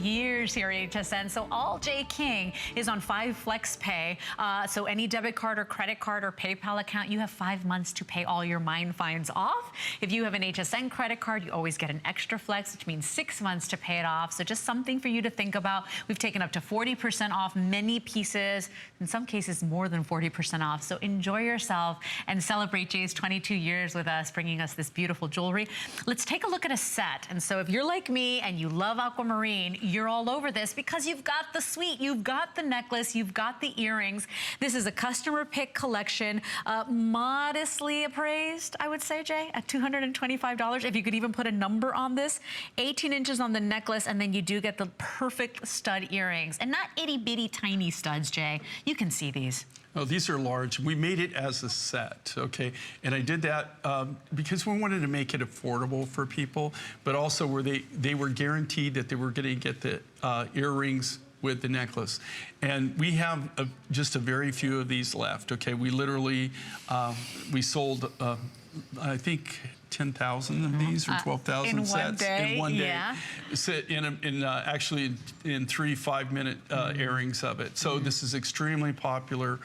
Years here at HSN. So all J King is on 5 Flex Pay. So any debit card or credit card or PayPal account, you have 5 months to pay all your mine finds off. If you have an HSN credit card, you always get an extra flex, which means 6 months to pay it off. So just something for you to think about. We've taken up to 40% off many pieces, in some cases more than 40% off. So enjoy yourself and celebrate Jay's 22 years with us, bringing us this beautiful jewelry. Let's take a look at a set. And so if you're like me and you love Aquamarine, you're all over this because you've got the suite, you've got the necklace, you've got the earrings. This is a customer pick collection, modestly appraised, I would say, Jay, at $225. If you could even put a number on this, 18 inches on the necklace, and then you do get the perfect stud earrings. And not itty bitty tiny studs, Jay. You can see these. Oh, these are large. We made it as a set, okay? And I did that because we wanted to make it affordable for people, but also where they were guaranteed that they were gonna get the earrings with the necklace. And we have just a very few of these left, okay? We literally, we sold, I think, 10,000 of these or 12,000 sets in one day. Yeah. Actually in 3 5-minute airings of it. So this is extremely popular.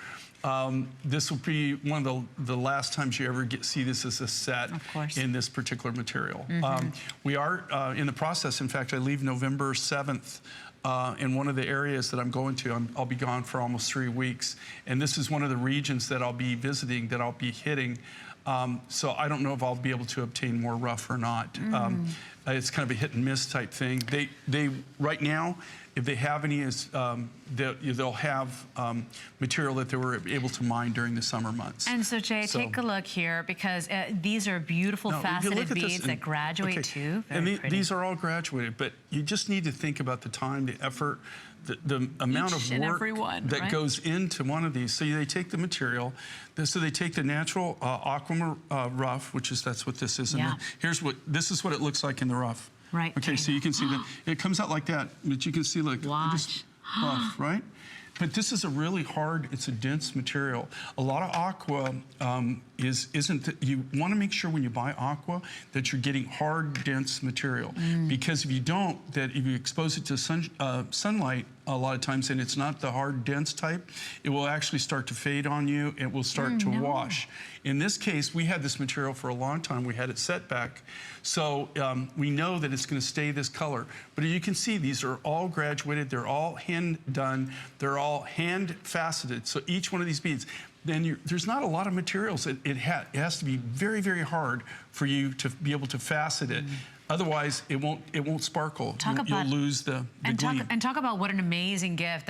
This will be one of the last times you ever see this as a set in this particular material. We are in the process. In fact, I leave November 7th. In one of the areas that I'm going to, I'll be gone for almost 3 weeks. And this is one of the regions that I'll be visiting, that I'll be hitting. So I don't know if I'll be able to obtain more rough or not. It's kind of a hit and miss type thing. They right now, if they have any, they'll have material that they were able to mine during the summer months. And so, Jay, take a look here, because these are beautiful faceted beads that graduate too. Very pretty. These are all graduated, but you just need to think about the time, the effort, the amount of work that goes into one of these. So they take the material, so they take the natural aquamarine rough, that's what this is. And this is what it looks like in the rough. Right. Okay, so you can see that it comes out like that, but you can see like just rough, right? But this is a really hard, it's a dense material. A lot of aqua you want to make sure when you buy aqua that you're getting hard, dense material. Because if you don't, that if you expose it to sunlight a lot of times, and it's not the hard, dense type, it will actually start to fade on you. It will start to wash. In this case, we had this material for a long time. We had it set back. So we know that it's going to stay this color. But you can see these are all graduated. They're all hand done. They're all hand faceted. So each one of these beads, then there's not a lot of materials. It has to be very, very hard for you to be able to facet it. Otherwise, it won't sparkle. You'll lose the gleam. And talk about what an amazing gift.